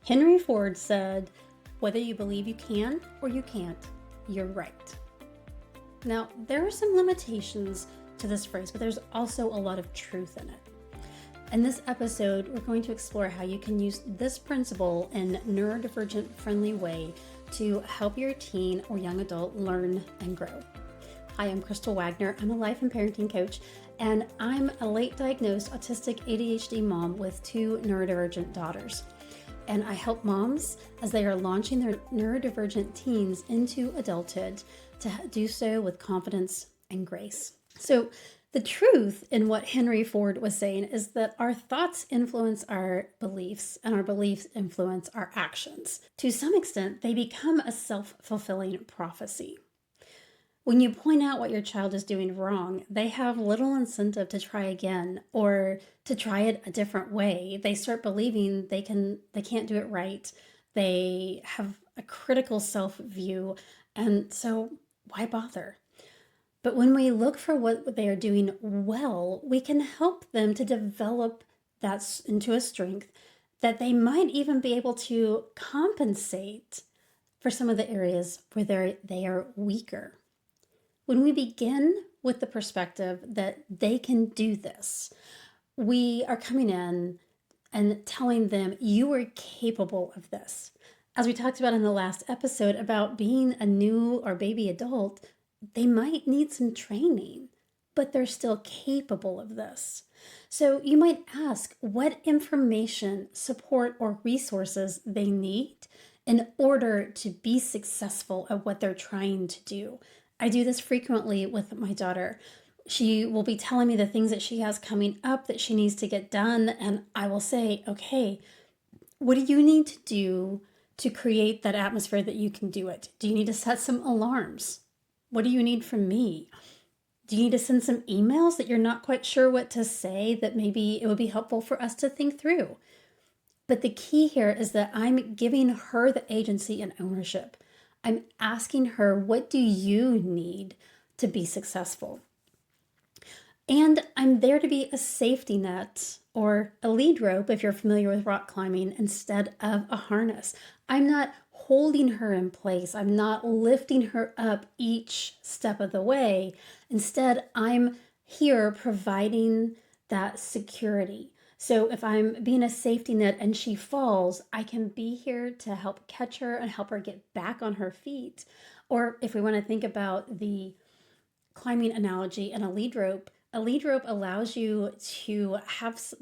Henry Ford said, "Whether you believe you can or you can't, you're right." Now, there are some limitations to this phrase, but there's also a lot of truth in it. In this episode, we're going to explore how you can use this principle in a neurodivergent friendly way to help your teen or young adult learn and grow. Hi, I'm Crystal Wagner. I'm a life and parenting coach, and I'm a late diagnosed autistic ADHD mom with two neurodivergent daughters. And I help moms as they are launching their neurodivergent teens into adulthood to do so with confidence and grace. So the truth in what Henry Ford was saying is that our thoughts influence our beliefs and our beliefs influence our actions. To some extent, they become a self-fulfilling prophecy. When you point out what your child is doing wrong, they have little incentive to try again or to try it a different way. They start believing they can't do it right. They have a critical self-view, and so why bother? But when we look for what they are doing well, we can help them to develop that into a strength that they might even be able to compensate for some of the areas where they are weaker. When we begin with the perspective that they can do this, we are coming in and telling them, you are capable of this. As we talked about in the last episode about being a new or baby adult, they might need some training, but they're still capable of this. So you might ask what information, support, or resources they need in order to be successful at what they're trying to do. I do this frequently with my daughter. She will be telling me the things that she has coming up that she needs to get done, and I will say, okay, what do you need to do to create that atmosphere that you can do it? Do you need to set some alarms? What do you need from me? Do you need to send some emails that you're not quite sure what to say that maybe it would be helpful for us to think through? But the key here is that I'm giving her the agency and ownership. I'm asking her, what do you need to be successful? And I'm there to be a safety net or a lead rope, if you're familiar with rock climbing, instead of a harness. I'm not holding her in place. I'm not lifting her up each step of the way. Instead, I'm here providing that security. So if I'm being a safety net and she falls, I can be here to help catch her and help her get back on her feet. Or if we want to think about the climbing analogy and a lead rope allows you to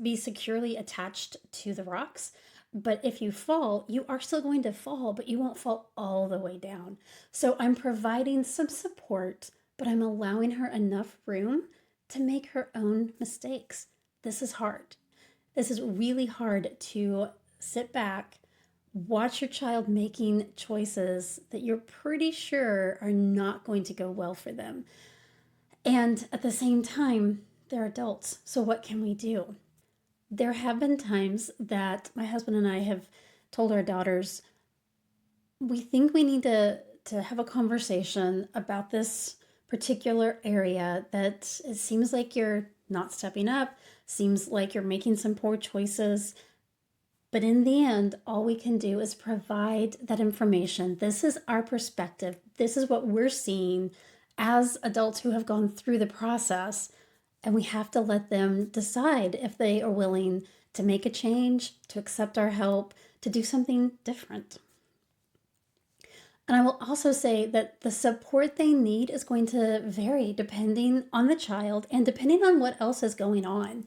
be securely attached to the rocks. But if you fall, you are still going to fall, but you won't fall all the way down. So I'm providing some support, but I'm allowing her enough room to make her own mistakes. This is hard. This is really hard to sit back, watch your child making choices that you're pretty sure are not going to go well for them. And at the same time, they're adults. So what can we do? There have been times that my husband and I have told our daughters, we think we need to have a conversation about this particular area that it seems like you're not stepping up, seems like you're making some poor choices. But in the end, all we can do is provide that information. This is our perspective. This is what we're seeing as adults who have gone through the process. And we have to let them decide if they are willing to make a change, to accept our help, to do something different. And I will also say that the support they need is going to vary depending on the child and depending on what else is going on.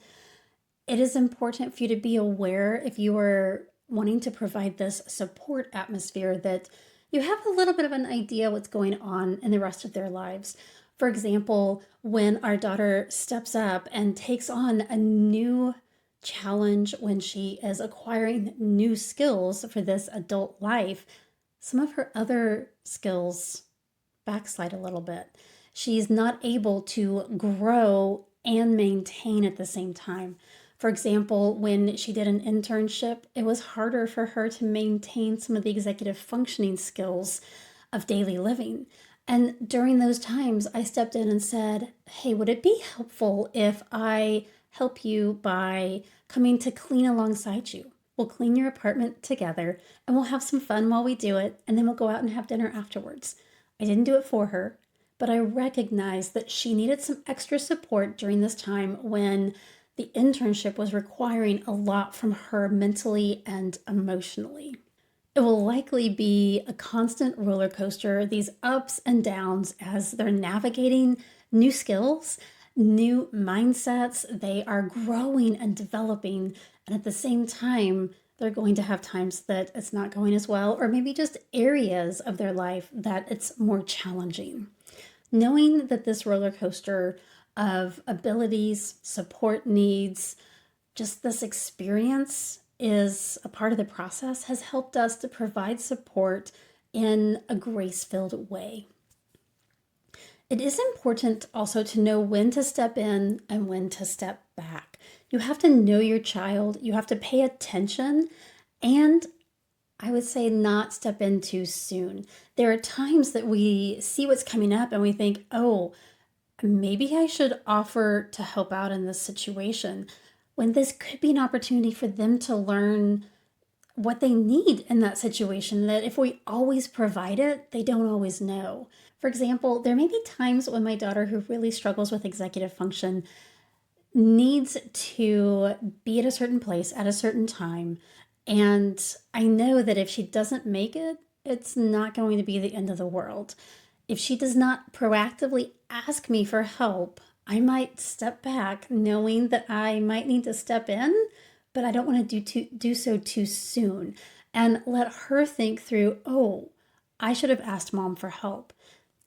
It is important for you to be aware, if you are wanting to provide this support atmosphere, that you have a little bit of an idea what's going on in the rest of their lives. For example, when our daughter steps up and takes on a new challenge, when she is acquiring new skills for this adult life, some of her other skills backslide a little bit. She's not able to grow and maintain at the same time. For example, when she did an internship, it was harder for her to maintain some of the executive functioning skills of daily living. And during those times, I stepped in and said, hey, would it be helpful if I help you by coming to clean alongside you? We'll clean your apartment together and we'll have some fun while we do it, and then we'll go out and have dinner afterwards. I didn't do it for her, but I recognized that she needed some extra support during this time when the internship was requiring a lot from her mentally and emotionally. It will likely be a constant roller coaster, these ups and downs as they're navigating new skills, new mindsets. They are growing and developing. And at the same time, they're going to have times that it's not going as well, or maybe just areas of their life that it's more challenging. Knowing that this roller coaster of abilities, support needs, just this experience is a part of the process has helped us to provide support in a grace-filled way. It is important also to know when to step in and when to step back. You have to know your child, you have to pay attention, and I would say not step in too soon. There are times that we see what's coming up and we think, oh, maybe I should offer to help out in this situation, when this could be an opportunity for them to learn what they need in that situation, that if we always provide it, they don't always know. For example, there may be times when my daughter, who really struggles with executive function, needs to be at a certain place at a certain time. And I know that if she doesn't make it, it's not going to be the end of the world. If she does not proactively ask me for help, I might step back knowing that I might need to step in, but I don't want to do so too soon, and let her think through, oh, I should have asked mom for help.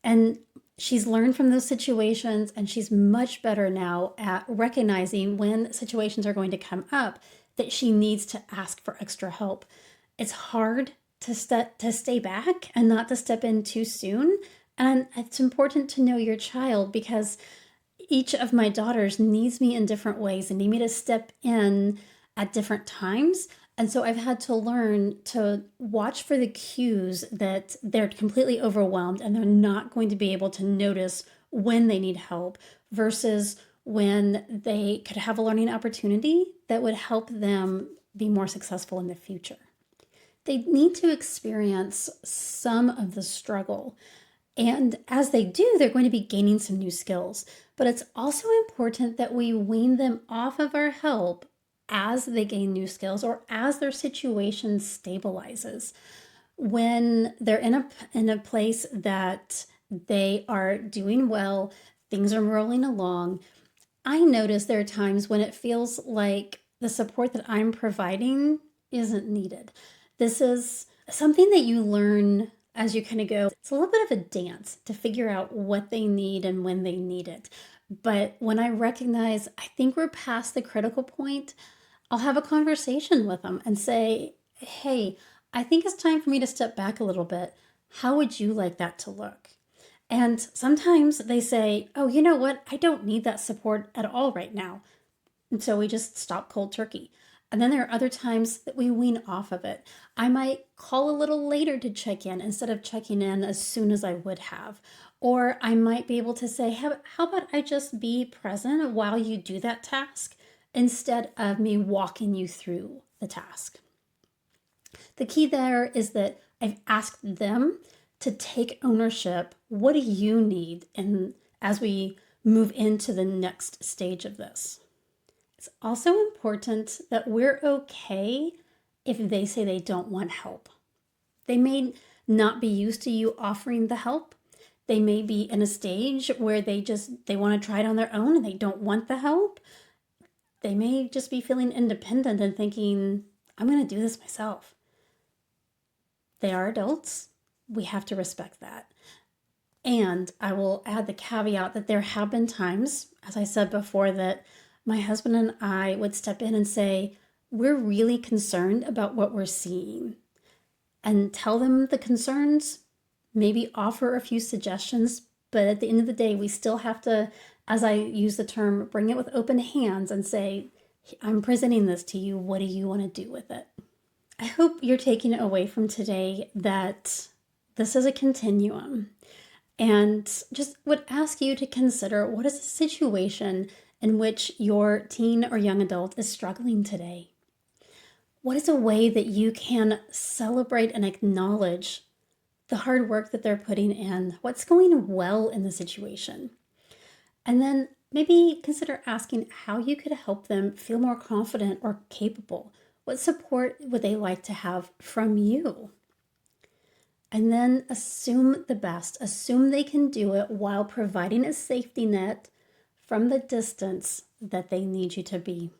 And she's learned from those situations, and she's much better now at recognizing when situations are going to come up that she needs to ask for extra help. It's hard to stay back and not to step in too soon. And it's important to know your child, because each of my daughters needs me in different ways and need me to step in at different times. And so I've had to learn to watch for the cues that they're completely overwhelmed and they're not going to be able to notice when they need help, versus when they could have a learning opportunity that would help them be more successful in the future. They need to experience some of the struggle. And as they do, they're going to be gaining some new skills. But it's also important that we wean them off of our help as they gain new skills, or as their situation stabilizes. When they're in a place that they are doing well, things are rolling along, I notice there are times when it feels like the support that I'm providing isn't needed. This is something that you learn as you kind of go. It's a little bit of a dance to figure out what they need and when they need it. But when I recognize, I think we're past the critical point, I'll have a conversation with them and say, hey, I think it's time for me to step back a little bit. How would you like that to look? And sometimes they say, oh, you know what? I don't need that support at all right now. And so we just stop cold turkey. And then there are other times that we wean off of it. I might call a little later to check in instead of checking in as soon as I would have. Or I might be able to say, how about I just be present while you do that task, instead of me walking you through the task. The key there is that I've asked them to take ownership. What do you need? And as we move into the next stage of this, it's also important that we're okay if they say they don't want help. They may not be used to you offering the help. They may be in a stage where they want to try it on their own and they don't want the help. They may just be feeling independent and thinking, I'm going to do this myself. They are adults. We have to respect that. And I will add the caveat that there have been times, as I said before, that my husband and I would step in and say, we're really concerned about what we're seeing, and tell them the concerns, maybe offer a few suggestions. But at the end of the day, we still have to, as I use the term, bring it with open hands and say, I'm presenting this to you. What do you want to do with it? I hope you're taking away from today that this is a continuum, and just would ask you to consider, what is the situation in which your teen or young adult is struggling today? What is a way that you can celebrate and acknowledge the hard work that they're putting in? What's going well in the situation? And then maybe consider asking how you could help them feel more confident or capable. What support would they like to have from you? And then assume the best. Assume they can do it while providing a safety net from the distance that they need you to be.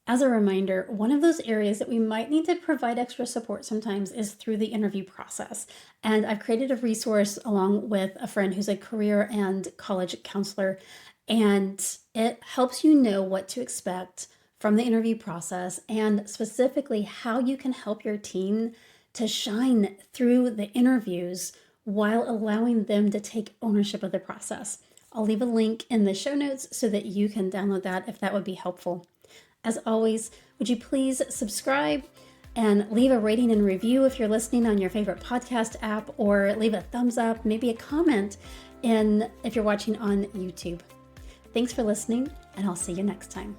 As a reminder, one of those areas that we might need to provide extra support sometimes is through the interview process. And I've created a resource along with a friend who's a career and college counselor, and it helps you know what to expect from the interview process and specifically how you can help your team to shine through the interviews while allowing them to take ownership of the process. I'll leave a link in the show notes so that you can download that if that would be helpful. As always, would you please subscribe and leave a rating and review if you're listening on your favorite podcast app, or leave a thumbs up, maybe a comment if you're watching on YouTube. Thanks for listening, and I'll see you next time.